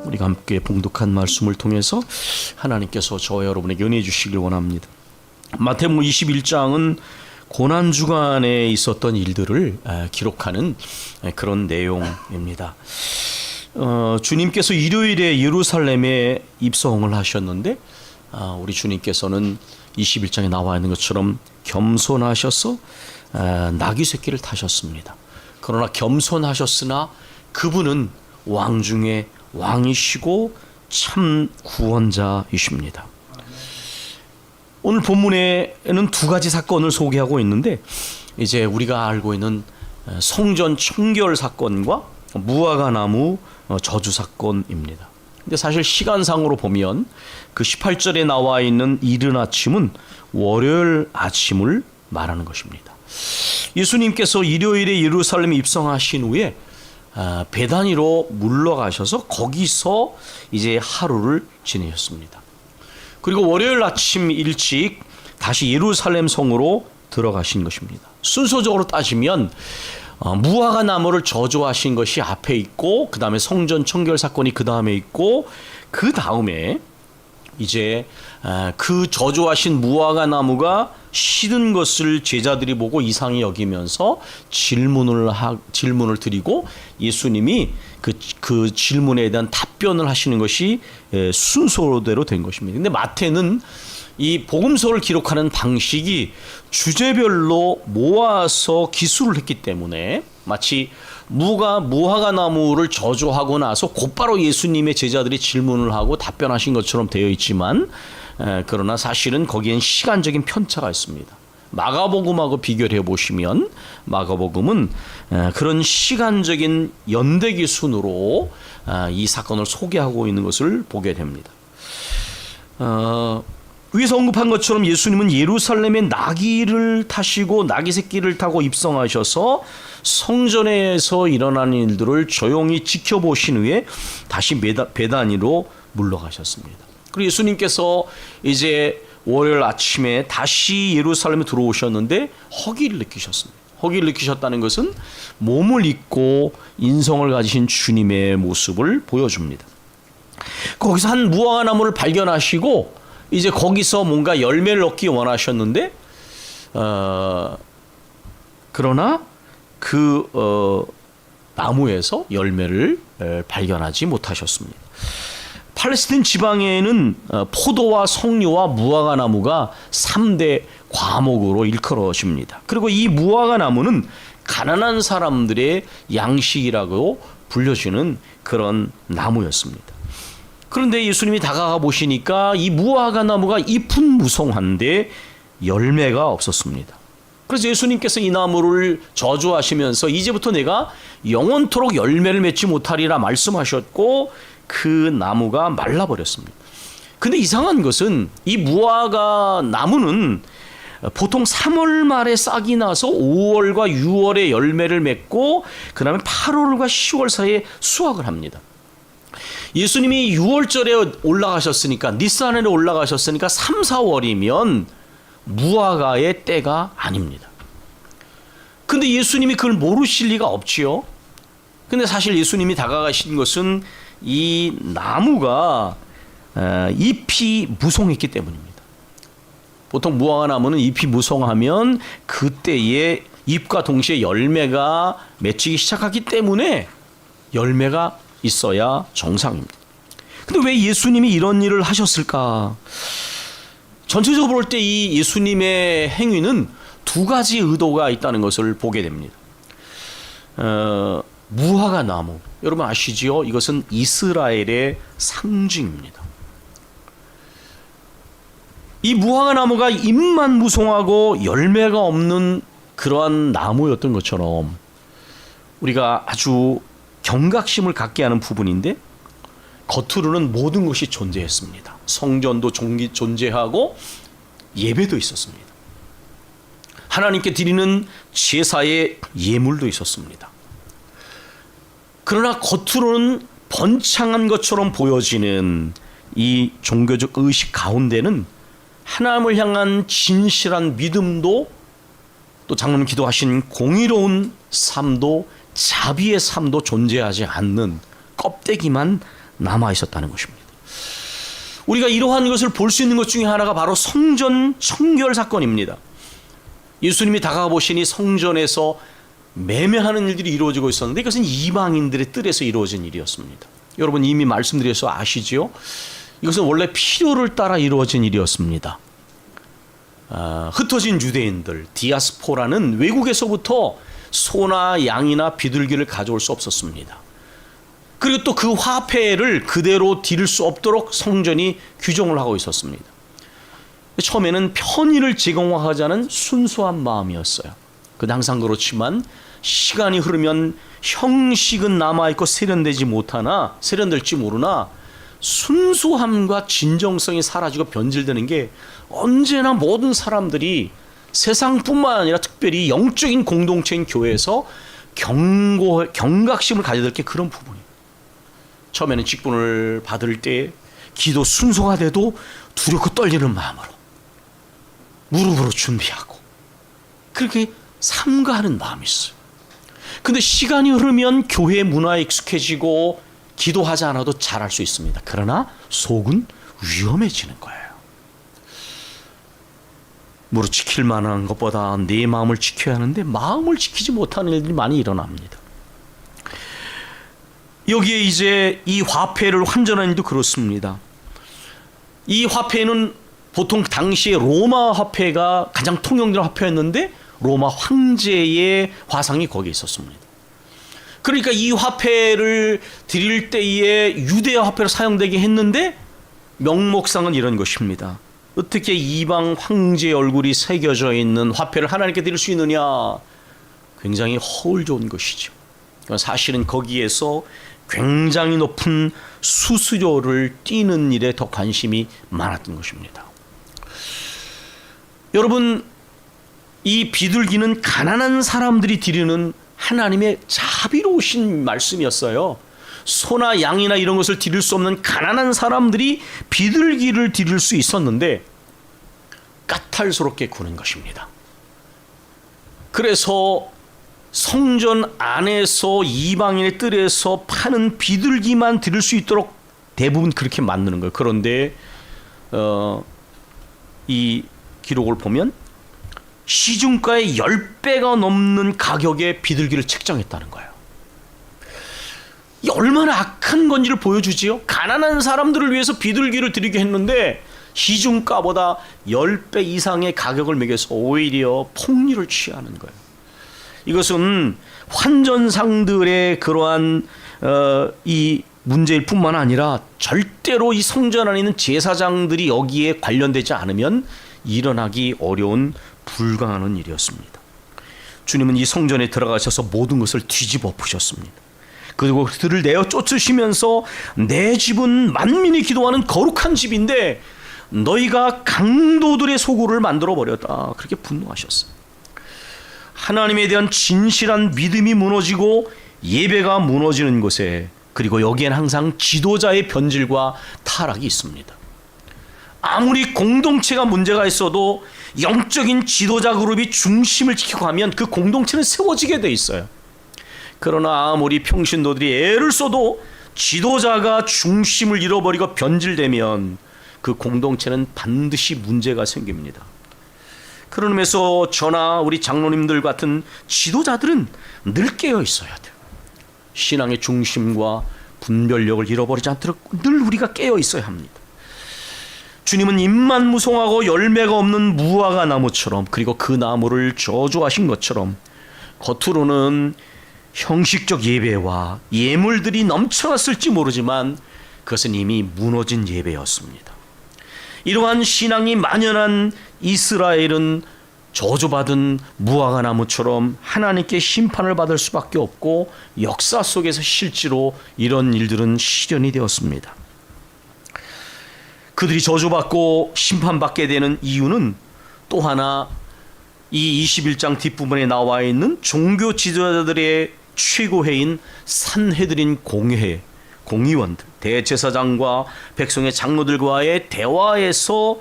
우리가 함께 봉독한 말씀을 통해서 하나님께서 저와 여러분에게 은혜 주시길 원합니다. 마태복음 21장은 고난주간에 있었던 일들을 기록하는 그런 내용입니다. 주님께서 일요일에 예루살렘에 입성을 하셨는데 우리 주님께서는 21장에 나와 있는 것처럼 겸손하셔서 나귀 새끼를 타셨습니다. 그러나 겸손하셨으나 그분은 왕 중에 왕이시고 참 구원자이십니다. 오늘 본문에는 두 가지 사건을 소개하고 있는데 이제 우리가 알고 있는 성전 청결 사건과 무화과 나무 저주 사건입니다. 근데 사실 시간상으로 보면 그 18절에 나와 있는 이른 아침은 월요일 아침을 말하는 것입니다. 예수님께서 일요일에 예루살렘에 입성하신 후에 베다니로 물러가셔서 거기서 이제 하루를 지내셨습니다. 그리고 월요일 아침 일찍 다시 예루살렘 성으로 들어가신 것입니다. 순서적으로 따지면 무화과 나무를 저주하신 것이 앞에 있고 그 다음에 성전 청결 사건이 그 다음에 있고 그 다음에 이제 그 저주하신 무화과 나무가 시든 것을 제자들이 보고 이상히 여기면서 질문을 드리고 예수님이 그 질문에 대한 답변을 하시는 것이 순서대로 된 것입니다. 근데 마태는 이 복음서를 기록하는 방식이 주제별로 모아서 기술을 했기 때문에 마치 무화과 나무를 저주하고 나서 곧바로 예수님의 제자들이 질문을 하고 답변하신 것처럼 되어 있지만 그러나 사실은 거기엔 시간적인 편차가 있습니다. 마가복음하고 비교를 해보시면 마가복음은 그런 시간적인 연대기 순으로 이 사건을 소개하고 있는 것을 보게 됩니다. 위에서 언급한 것처럼 예수님은 예루살렘에 나귀를 타시고 나귀 새끼를 타고 입성하셔서 성전에서 일어나는 일들을 조용히 지켜보신 후에 다시 베다니로 물러가셨습니다. 그리고 예수님께서 이제 월요일 아침에 다시 예루살렘에 들어오셨는데 허기를 느끼셨습니다. 허기를 느끼셨다는 것은 몸을 입고 인성을 가지신 주님의 모습을 보여줍니다. 거기서 한 무화과 나무를 발견하시고 이제 거기서 뭔가 열매를 얻기 원하셨는데 그러나 그 나무에서 열매를 발견하지 못하셨습니다. 팔레스틴 지방에는 포도와 석류와 무화과 나무가 3대 과목으로 일컬어집니다. 그리고 이 무화과 나무는 가난한 사람들의 양식이라고 불려지는 그런 나무였습니다. 그런데 예수님이 다가가 보시니까 이 무화과 나무가 잎은 무성한데 열매가 없었습니다. 그래서 예수님께서 이 나무를 저주하시면서 이제부터 내가 영원토록 열매를 맺지 못하리라 말씀하셨고 그 나무가 말라버렸습니다. 근데 이상한 것은 이 무화과 나무는 보통 3월 말에 싹이 나서 5월과 6월에 열매를 맺고 그 다음에 8월과 10월 사이에 수확을 합니다. 예수님이 6월절에 올라가셨으니까 니산에 올라가셨으니까 3, 4월이면 무화과의 때가 아닙니다. 근데 예수님이 그걸 모르실 리가 없지요. 근데 사실 예수님이 다가가신 것은 이 나무가 잎이 무성했기 때문입니다. 보통 무화과 나무는 잎이 무성하면 그때에 잎과 동시에 열매가 맺히기 시작하기 때문에 열매가 있어야 정상입니다. 근데 왜 예수님이 이런 일을 하셨을까? 전체적으로 볼 때 이 예수님의 행위는 두 가지 의도가 있다는 것을 보게 됩니다. 무화과 나무, 여러분 아시지요? 이것은 이스라엘의 상징입니다. 이 무화과 나무가 잎만 무성하고 열매가 없는 그러한 나무였던 것처럼 우리가 아주 경각심을 갖게 하는 부분인데 겉으로는 모든 것이 존재했습니다. 성전도 존재하고 예배도 있었습니다. 하나님께 드리는 제사의 예물도 있었습니다. 그러나 겉으로는 번창한 것처럼 보여지는 이 종교적 의식 가운데는 하나님을 향한 진실한 믿음도 또 장로님 기도하신 공의로운 삶도 자비의 삶도 존재하지 않는 껍데기만 남아 있었다는 것입니다. 우리가 이러한 것을 볼 수 있는 것 중에 하나가 바로 성전 청결 사건입니다. 예수님이 다가가 보시니 성전에서 매매하는 일들이 이루어지고 있었는데 이것은 이방인들의 뜰에서 이루어진 일이었습니다. 여러분 이미 말씀드려서 아시지요? 이것은 원래 필요를 따라 이루어진 일이었습니다. 흩어진 유대인들, 디아스포라는 외국에서부터 소나 양이나 비둘기를 가져올 수 없었습니다. 그리고 또 그 화폐를 그대로 드릴 수 없도록 성전이 규정을 하고 있었습니다. 처음에는 편의를 제공하자는 순수한 마음이었어요. 근데 항상 그렇지만 시간이 흐르면 형식은 남아있고 세련될지 모르나 순수함과 진정성이 사라지고 변질되는 게 언제나 모든 사람들이 세상뿐만 아니라 특별히 영적인 공동체인 교회에서 경각심을 가져야 될 게 그런 부분이에요. 처음에는 직분을 받을 때 기도 순서가 돼도 두렵고 떨리는 마음으로 무릎으로 준비하고 그렇게 삼가하는 마음이 있어요. 근데 시간이 흐르면 교회 문화에 익숙해지고 기도하지 않아도 잘할 수 있습니다. 그러나 속은 위험해지는 거예요. 무릇 지킬 만한 것보다 내 마음을 지켜야 하는데 마음을 지키지 못하는 일들이 많이 일어납니다. 여기에 이제 이 화폐를 환전하는 일도 그렇습니다. 이 화폐는 보통 당시에 로마 화폐가 가장 통용되는 화폐였는데 로마 황제의 화상이 거기에 있었습니다. 그러니까 이 화폐를 드릴 때에 유대화 화폐로 사용되게 했는데 명목상은 이런 것입니다. 어떻게 이방 황제의 얼굴이 새겨져 있는 화폐를 하나님께 드릴 수 있느냐? 굉장히 허울 좋은 것이죠. 사실은 거기에서 굉장히 높은 수수료를 띄는 일에 더 관심이 많았던 것입니다. 여러분, 이 비둘기는 가난한 사람들이 드리는 하나님의 자비로우신 말씀이었어요. 소나 양이나 이런 것을 드릴 수 없는 가난한 사람들이 비둘기를 드릴 수 있었는데 까탈스럽게 구는 것입니다. 그래서 성전 안에서 이방인의 뜰에서 파는 비둘기만 드릴 수 있도록 대부분 그렇게 만드는 거예요. 그런데 이 기록을 보면 시중가의 10배가 넘는 가격의 비둘기를 책정했다는 거예요. 이 얼마나 악한 건지를 보여주지요. 가난한 사람들을 위해서 비둘기를 드리게 했는데 시중가보다 10배 이상의 가격을 매겨서 오히려 폭리를 취하는 거예요. 이것은 환전상들의 그러한 이 문제일 뿐만 아니라 절대로 이 성전 안에 있는 제사장들이 여기에 관련되지 않으면 일어나기 어려운 불가능한 일이었습니다. 주님은 이 성전에 들어가셔서 모든 것을 뒤집어 엎으셨습니다. 그리고 그들을 내어 쫓으시면서 내 집은 만민이 기도하는 거룩한 집인데 너희가 강도들의 소굴을 만들어 버렸다. 그렇게 분노하셨어요. 하나님에 대한 진실한 믿음이 무너지고 예배가 무너지는 곳에, 그리고 여기엔 항상 지도자의 변질과 타락이 있습니다. 아무리 공동체가 문제가 있어도 영적인 지도자 그룹이 중심을 지키고 하면 그 공동체는 세워지게 돼 있어요. 그러나 아무리 평신도들이 애를 써도 지도자가 중심을 잃어버리고 변질되면 그 공동체는 반드시 문제가 생깁니다. 그런 의미에서 저나 우리 장로님들 같은 지도자들은 늘 깨어 있어야 돼요. 신앙의 중심과 분별력을 잃어버리지 않도록 늘 우리가 깨어 있어야 합니다. 주님은 잎만 무성하고 열매가 없는 무화과 나무처럼, 그리고 그 나무를 저주하신 것처럼 겉으로는 형식적 예배와 예물들이 넘쳐났을지 모르지만 그것은 이미 무너진 예배였습니다. 이러한 신앙이 만연한 이스라엘은 저주받은 무화과 나무처럼 하나님께 심판을 받을 수밖에 없고 역사 속에서 실제로 이런 일들은 실현이 되었습니다. 그들이 저주받고 심판받게 되는 이유는 또 하나 이 21장 뒷부분에 나와 있는 종교 지도자들의 최고회인 산헤드린 공의원들, 대제사장과 백성의 장로들과의 대화에서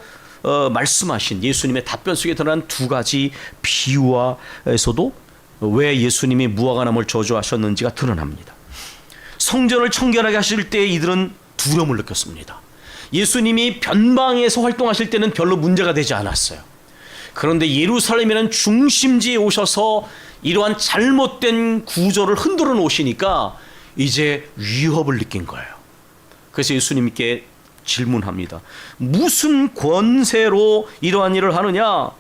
말씀하신 예수님의 답변 속에 드러난 두 가지 비유와에서도 왜 예수님이 무화과 나무를 저주하셨는지가 드러납니다. 성전을 청결하게 하실 때 이들은 두려움을 느꼈습니다. 예수님이 변방에서 활동하실 때는 별로 문제가 되지 않았어요. 그런데 예루살렘이라는 중심지에 오셔서 이러한 잘못된 구조를 흔들어 놓으시니까 이제 위협을 느낀 거예요. 그래서 예수님께 질문합니다. 무슨 권세로 이러한 일을 하느냐?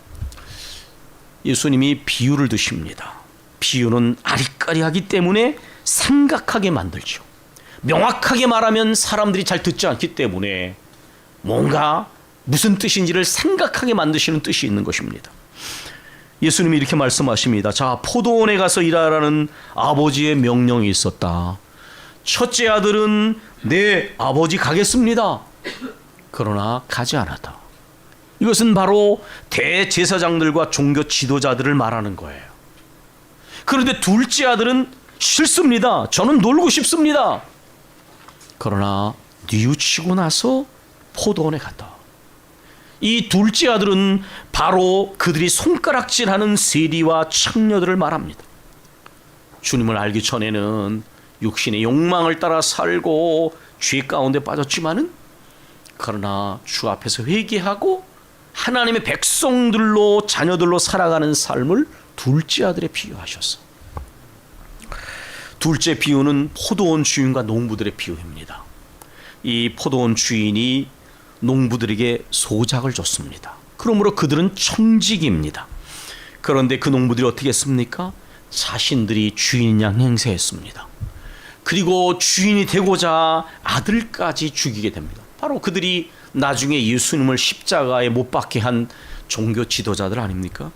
예수님이 비유를 드십니다. 비유는 아리까리하기 때문에 생각하게 만들죠. 명확하게 말하면 사람들이 잘 듣지 않기 때문에 뭔가 무슨 뜻인지를 생각하게 만드시는 뜻이 있는 것입니다. 예수님이 이렇게 말씀하십니다. 자, 포도원에 가서 일하라는 아버지의 명령이 있었다. 첫째 아들은 내 아버지 가겠습니다. 그러나 가지 않았다. 이것은 바로 대제사장들과 종교 지도자들을 말하는 거예요. 그런데 둘째 아들은 싫습니다. 저는 놀고 싶습니다. 그러나 뉘우치고 나서 포도원에 갔다. 이 둘째 아들은 바로 그들이 손가락질하는 세리와 창녀들을 말합니다. 주님을 알기 전에는 육신의 욕망을 따라 살고 죄 가운데 빠졌지만은 그러나 주 앞에서 회개하고 하나님의 백성들로 자녀들로 살아가는 삶을 둘째 아들에 비유하셨어. 둘째 비유는 포도원 주인과 농부들의 비유입니다. 이 포도원 주인이 농부들에게 소작을 줬습니다. 그러므로 그들은 청직입니다. 그런데 그 농부들이 어떻게 했습니까? 자신들이 주인 양 행세했습니다. 그리고 주인이 되고자 아들까지 죽이게 됩니다. 바로 그들이 나중에 예수님을 십자가에 못 박게 한 종교 지도자들 아닙니까?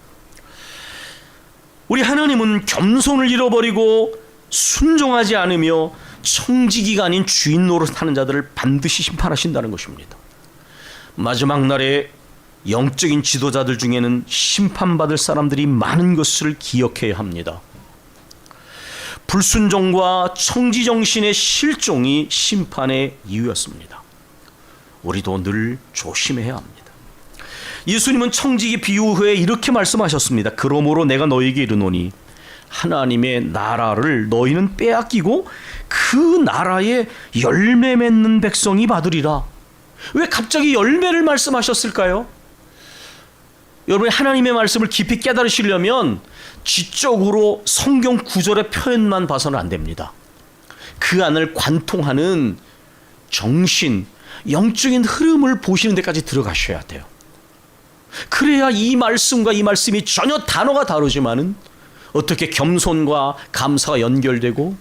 우리 하나님은 겸손을 잃어버리고 순종하지 않으며 청지기가 아닌 주인 노릇하는 자들을 반드시 심판하신다는 것입니다. 마지막 날에 영적인 지도자들 중에는 심판받을 사람들이 많은 것을 기억해야 합니다. 불순종과 청지정신의 실종이 심판의 이유였습니다. 우리도 늘 조심해야 합니다. 예수님은 청지기 비유 후에 이렇게 말씀하셨습니다. 그러므로 내가 너희에게 이르노니 하나님의 나라를 너희는 빼앗기고 그 나라에 열매 맺는 백성이 받으리라. 왜 갑자기 열매를 말씀하셨을까요? 여러분, 하나님의 말씀을 깊이 깨달으시려면 지적으로 성경 구절의 표현만 봐서는 안 됩니다. 그 안을 관통하는 정신, 영적인 흐름을 보시는 데까지 들어가셔야 돼요. 그래야 이 말씀과 이 말씀이 전혀 단어가 다르지만은 어떻게 겸손과 감사가 연결되고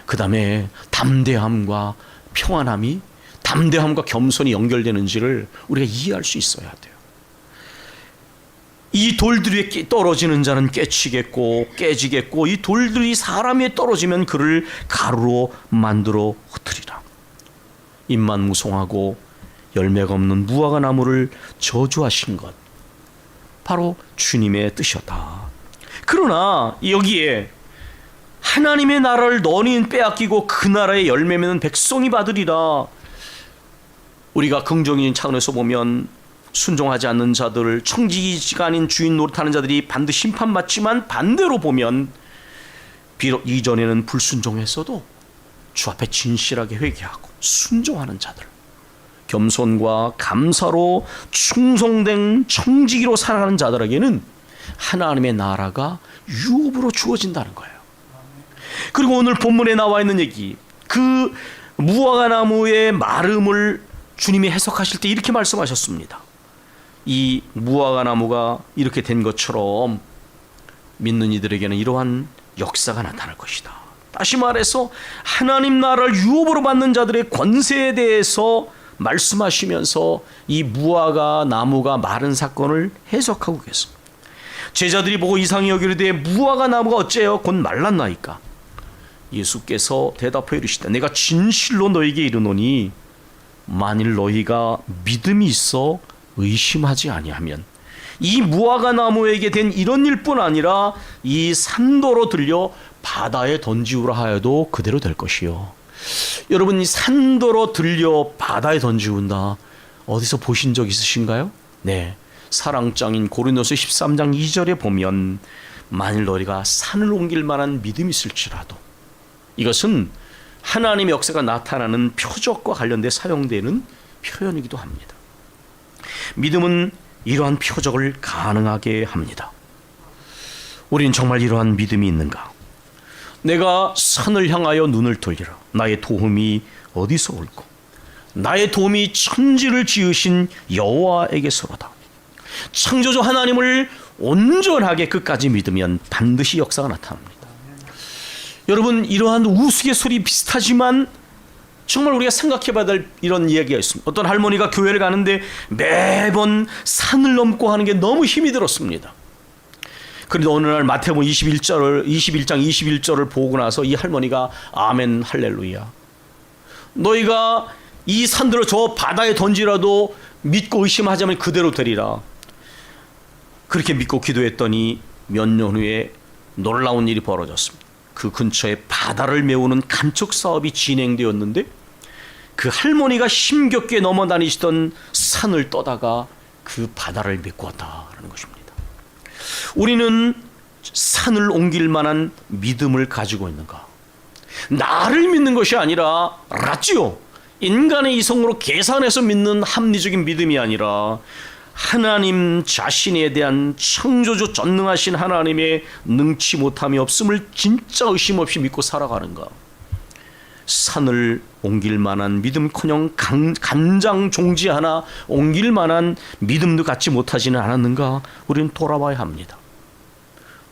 그 다음에 담대함과 평안함이 담대함과 겸손이 연결되는지를 우리가 이해할 수 있어야 돼요. 이 돌들 위에 떨어지는 자는 깨치겠고 깨지겠고 이 돌들이 사람 위에 떨어지면 그를 가루로 만들어 흩으리라. 입만 무성하고 열매가 없는 무화과 나무를 저주하신 것, 바로 주님의 뜻이었다. 그러나 여기에 하나님의 나라를 너희는 빼앗기고 그 나라의 열매 맺는 백성이 받으리라. 우리가 긍정적인 차원에서 보면 순종하지 않는 자들, 청지기가 아닌 주인 노릇하는 자들이 반드시 심판받지만 반대로 보면 비록 이전에는 불순종했어도 주 앞에 진실하게 회개하고 순종하는 자들, 겸손과 감사로 충성된 청지기로 살아가는 자들에게는 하나님의 나라가 유업으로 주어진다는 거예요. 그리고 오늘 본문에 나와 있는 얘기, 그 무화과 나무의 마름을 주님이 해석하실 때 이렇게 말씀하셨습니다. 이 무화과 나무가 이렇게 된 것처럼 믿는 이들에게는 이러한 역사가 나타날 것이다. 다시 말해서 하나님 나라를 유업으로 받는 자들의 권세에 대해서 말씀하시면서 이 무화과 나무가 마른 사건을 해석하고 계십니다. 제자들이 보고 이상히 여기르되 무화과 나무가 어째요? 곧 말랐나이까? 예수께서 대답하여 이르시되 내가 진실로 너희에게 이르노니 만일 너희가 믿음이 있어 의심하지 아니하면 이 무화과 나무에게 된 이런 일뿐 아니라 이 산도로 들려 바다에 던지우라 하여도 그대로 될 것이요. 여러분, 이 산도로 들려 바다에 던지운다, 어디서 보신 적 있으신가요? 네, 사랑장인 고린도서 13장 2절에 보면 만일 너희가 산을 옮길 만한 믿음이 있을지라도, 이것은 하나님의 역사가 나타나는 표적과 관련돼 사용되는 표현이기도 합니다. 믿음은 이러한 표적을 가능하게 합니다. 우리는 정말 이러한 믿음이 있는가? 내가 산을 향하여 눈을 돌리라. 나의 도움이 어디서 올고 나의 도움이 천지를 지으신 여호와에게서로다. 창조주 하나님을 온전하게 끝까지 믿으면 반드시 역사가 나타납니다. 여러분, 이러한 우스갯소리 비슷하지만 정말 우리가 생각해봐야 될 이런 이야기가 있습니다. 어떤 할머니가 교회를 가는데 매번 산을 넘고 하는 게 너무 힘이 들었습니다. 그런데 어느 날 마태복음 21장 21절을 보고 나서 이 할머니가 아멘 할렐루야, 너희가 이 산들을 저 바다에 던지라도 믿고 의심하자면 그대로 되리라. 그렇게 믿고 기도했더니 몇 년 후에 놀라운 일이 벌어졌습니다. 그 근처에 바다를 메우는 간척 사업이 진행되었는데 그 할머니가 힘겹게 넘어다니시던 산을 떠다가 그 바다를 메꾸었다라는 것입니다. 우리는 산을 옮길 만한 믿음을 가지고 있는가? 나를 믿는 것이 아니라 라지오, 인간의 이성으로 계산해서 믿는 합리적인 믿음이 아니라 하나님 자신에 대한 창조주 전능하신 하나님의 능치 못함이 없음을 진짜 의심 없이 믿고 살아가는가? 산을 옮길 만한 믿음커녕 간장 종지 하나 옮길 만한 믿음도 갖지 못하지는 않았는가? 우리는 돌아봐야 합니다.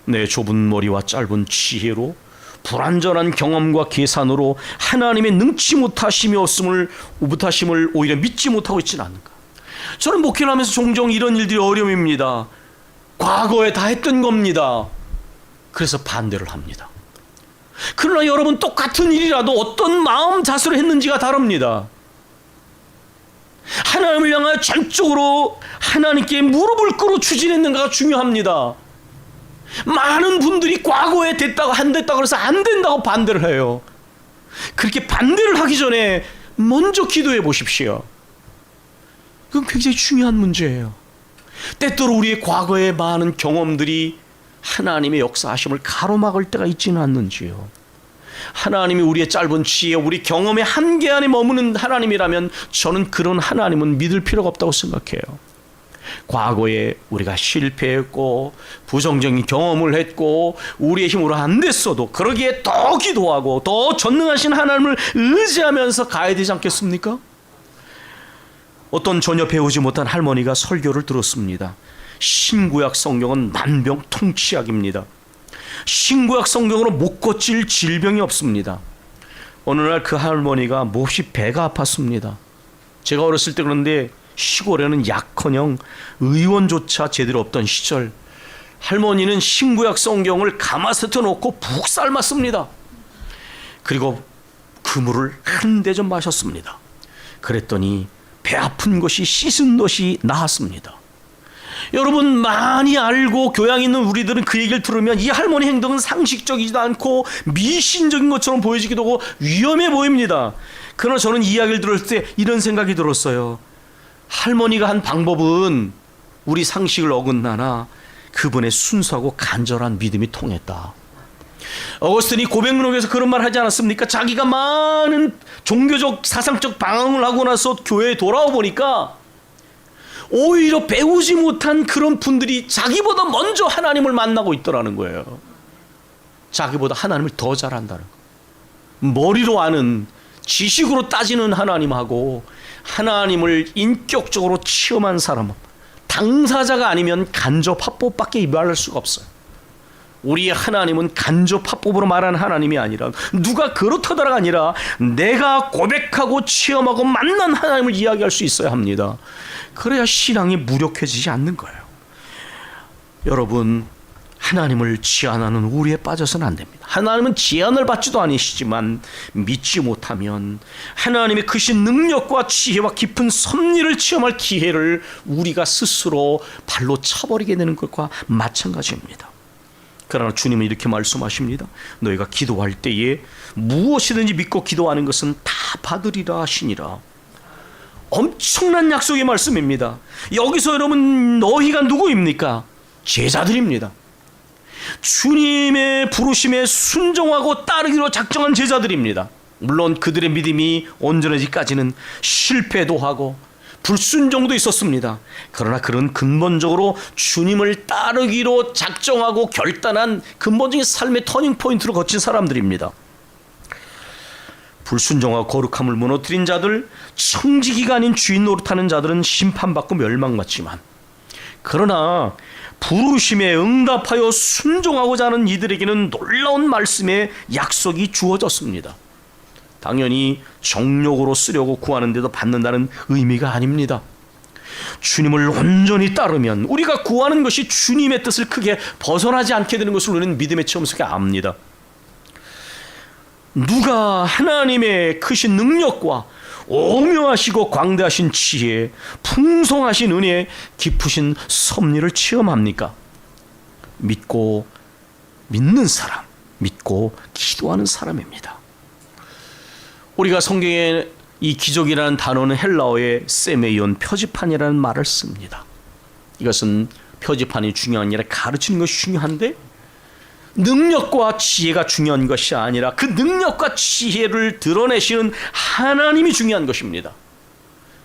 내 좁은 머리와 짧은 지혜로 불완전한 경험과 계산으로 하나님의 능치 못하심이 없음을 오히려 믿지 못하고 있지는 않는가? 저는 목회를 하면서 종종 이런 일들이 어려움입니다. 과거에 다 했던 겁니다. 그래서 반대를 합니다. 그러나 여러분, 똑같은 일이라도 어떤 마음 자세로 했는지가 다릅니다. 하나님을 향하여 전적으로 하나님께 무릎을 꿇어 추진했는가가 중요합니다. 많은 분들이 과거에 됐다고 안 됐다고 그래서 안 된다고 반대를 해요. 그렇게 반대를 하기 전에 먼저 기도해 보십시오. 그건 굉장히 중요한 문제예요. 때때로 우리의 과거의 많은 경험들이 하나님의 역사하심을 가로막을 때가 있지는 않는지요. 하나님이 우리의 짧은 지혜, 우리 경험의 한계 안에 머무는 하나님이라면 저는 그런 하나님은 믿을 필요가 없다고 생각해요. 과거에 우리가 실패했고 부정적인 경험을 했고 우리의 힘으로 안 됐어도 그러기에 더 기도하고 더 전능하신 하나님을 의지하면서 가야 되지 않겠습니까? 어떤 전혀 배우지 못한 할머니가 설교를 들었습니다. 신구약 성경은 만병통치약입니다. 신구약 성경으로 못 고칠 질병이 없습니다. 어느 날 그 할머니가 몹시 배가 아팠습니다. 제가 어렸을 때 그런데 시골에는 약커녕 의원조차 제대로 없던 시절, 할머니는 신구약 성경을 가마솥에 넣고 푹 삶았습니다. 그리고 그 물을 한 대접 마셨습니다. 그랬더니 배 아픈 것이 씻은 것이 나았습니다. 여러분, 많이 알고 교양 있는 우리들은 그 얘기를 들으면 이 할머니 행동은 상식적이지도 않고 미신적인 것처럼 보여지기도 하고 위험해 보입니다. 그러나 저는 이야기를 들을 때 이런 생각이 들었어요. 할머니가 한 방법은 우리 상식을 어긋나나 그분의 순수하고 간절한 믿음이 통했다. 어거스틴이 고백문학에서 그런 말 하지 않았습니까? 자기가 많은 종교적 사상적 방황을 하고 나서 교회에 돌아와 보니까 오히려 배우지 못한 그런 분들이 자기보다 먼저 하나님을 만나고 있더라는 거예요. 자기보다 하나님을 더 잘한다는 거. 머리로 아는, 지식으로 따지는 하나님하고 하나님을 인격적으로 체험한 사람, 당사자가 아니면 간접 합법밖에 말할 수가 없어요. 우리의 하나님은 간접 합법으로 말하는 하나님이 아니라 누가 그렇다더라가 아니라 내가 고백하고 체험하고 만난 하나님을 이야기할 수 있어야 합니다. 그래야 신앙이 무력해지지 않는 거예요. 여러분, 하나님을 제한하는 우리에 빠져서는 안 됩니다. 하나님은 제한을 받지도 않으시지만 믿지 못하면 하나님의 크신 능력과 지혜와 깊은 섭리를 체험할 기회를 우리가 스스로 발로 차버리게 되는 것과 마찬가지입니다. 그러나 주님은 이렇게 말씀하십니다. 너희가 기도할 때에 무엇이든지 믿고 기도하는 것은 다 받으리라 하시니라. 엄청난 약속의 말씀입니다. 여기서 여러분, 너희가 누구입니까? 제자들입니다. 주님의 부르심에 순종하고 따르기로 작정한 제자들입니다. 물론 그들의 믿음이 온전해지기까지는 실패도 하고 불순종도 있었습니다. 그러나 그런 근본적으로 주님을 따르기로 작정하고 결단한 근본적인 삶의 터닝포인트를 거친 사람들입니다. 불순종하고 거룩함을 무너뜨린 자들, 청지기가 아닌 주인 노릇하는 자들은 심판받고 멸망받지만, 그러나 부르심에 응답하여 순종하고자 하는 이들에게는 놀라운 말씀의 약속이 주어졌습니다. 당연히 정욕으로 쓰려고 구하는데도 받는다는 의미가 아닙니다. 주님을 온전히 따르면 우리가 구하는 것이 주님의 뜻을 크게 벗어나지 않게 되는 것을 우리는 믿음의 체험 속에 압니다. 누가 하나님의 크신 능력과 오묘하시고 광대하신 지혜, 풍성하신 은혜, 깊으신 섭리를 체험합니까? 믿고 믿는 사람, 믿고 기도하는 사람입니다. 우리가 성경에 이 기적이라는 단어는 헬라어의 세메이온, 표지판이라는 말을 씁니다. 이것은 표지판이 중요한 게 아니라 가르치는 것이 중요한데, 능력과 지혜가 중요한 것이 아니라 그 능력과 지혜를 드러내시는 하나님이 중요한 것입니다.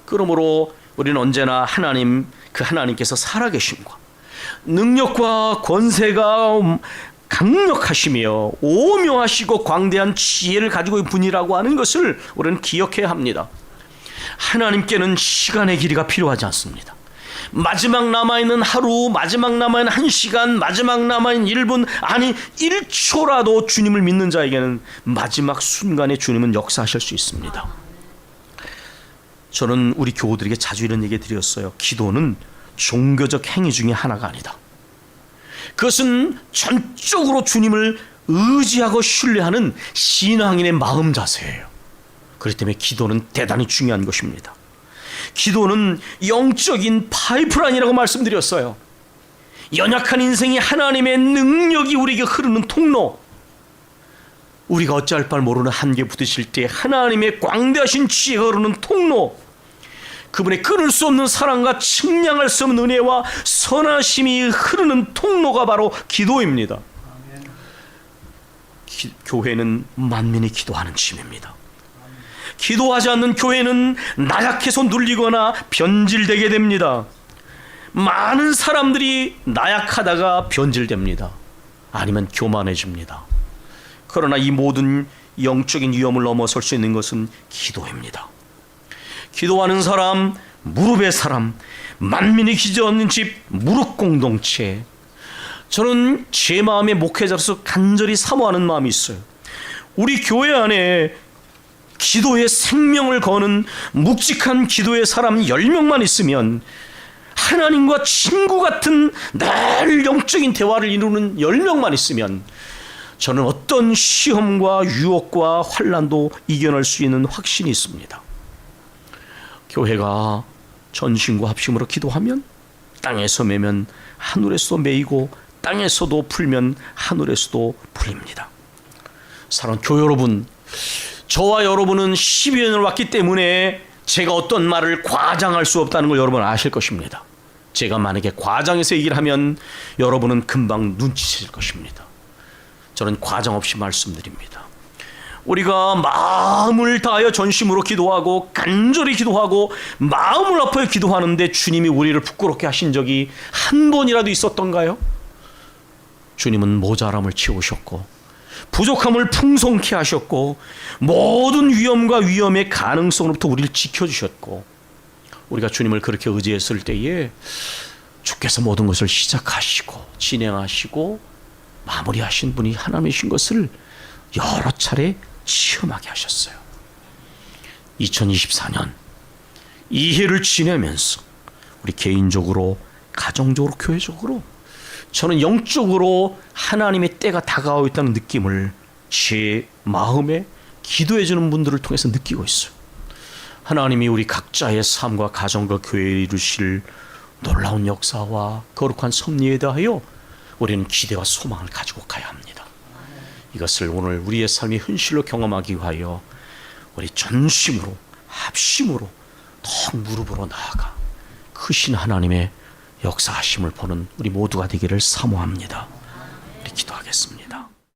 그러므로 우리는 언제나 그 하나님께서 살아계심과 능력과 권세가 강력하시며 오묘하시고 광대한 지혜를 가지고 있는 분이라고 하는 것을 우리는 기억해야 합니다. 하나님께는 시간의 길이가 필요하지 않습니다. 마지막 남아있는 하루, 마지막 남아있는 1시간, 마지막 남아있는 1분, 아니 1초라도 주님을 믿는 자에게는 마지막 순간에 주님은 역사하실 수 있습니다. 저는 우리 교우들에게 자주 이런 얘기 드렸어요. 기도는 종교적 행위 중에 하나가 아니다. 그것은 전적으로 주님을 의지하고 신뢰하는 신앙인의 마음 자세예요. 그렇기 때문에 기도는 대단히 중요한 것입니다. 기도는 영적인 파이프라인이라고 말씀드렸어요. 연약한 인생이 하나님의 능력이 우리에게 흐르는 통로, 우리가 어찌할 바를 모르는 한계에 부딪힐 때 하나님의 광대하신 지혜가 흐르는 통로, 그분의 끊을 수 없는 사랑과 측량할 수 없는 은혜와 선하심이 흐르는 통로가 바로 기도입니다. 교회는 만민이 기도하는 집입니다. 기도하지 않는 교회는 나약해서 눌리거나 변질되게 됩니다. 많은 사람들이 나약하다가 변질됩니다. 아니면 교만해집니다. 그러나 이 모든 영적인 위험을 넘어설 수 있는 것은 기도입니다. 기도하는 사람, 무릎의 사람, 만민이 기도하는 집, 무릎 공동체. 저는 제 마음의 목회자로서 간절히 사모하는 마음이 있어요. 우리 교회 안에 기도의 생명을 거는 묵직한 기도의 사람 10명만 있으면, 하나님과 친구 같은 늘 영적인 대화를 이루는 10명만 있으면, 저는 어떤 시험과 유혹과 환난도 이겨낼 수 있는 확신이 있습니다. 교회가 전심과 합심으로 기도하면 땅에서 매면 하늘에서도 매이고, 땅에서도 풀면 하늘에서도 풀립니다. 사랑하는 교회 여러분, 저와 여러분은 12년을 왔기 때문에 제가 어떤 말을 과장할 수 없다는 걸 여러분 아실 것입니다. 제가 만약에 과장해서 얘기를 하면 여러분은 금방 눈치채실 것입니다. 저는 과장 없이 말씀드립니다. 우리가 마음을 다하여 전심으로 기도하고 간절히 기도하고 마음을 아파요 기도하는데 주님이 우리를 부끄럽게 하신 적이 한 번이라도 있었던가요? 주님은 모자람을 채우셨고 부족함을 풍성케 하셨고 모든 위험과 위험의 가능성으로부터 우리를 지켜주셨고, 우리가 주님을 그렇게 의지했을 때에 주께서 모든 것을 시작하시고 진행하시고 마무리하신 분이 하나님이신 것을 여러 차례 체험하게 하셨어요. 2024년 이 해를 지내면서 우리 개인적으로, 가정적으로, 교회적으로 저는 영적으로 하나님의 때가 다가오고 있다는 느낌을 제 마음에 기도해 주는 분들을 통해서 느끼고 있어요. 하나님이 우리 각자의 삶과 가정과 교회에 이루실 놀라운 역사와 거룩한 섭리에 대하여 우리는 기대와 소망을 가지고 가야 합니다. 이것을 오늘 우리의 삶이 현실로 경험하기 위하여 우리 전심으로 합심으로 더 무릎으로 나아가 크신 하나님의 역사하심을 보는 우리 모두가 되기를 사모합니다. 우리 기도하겠습니다.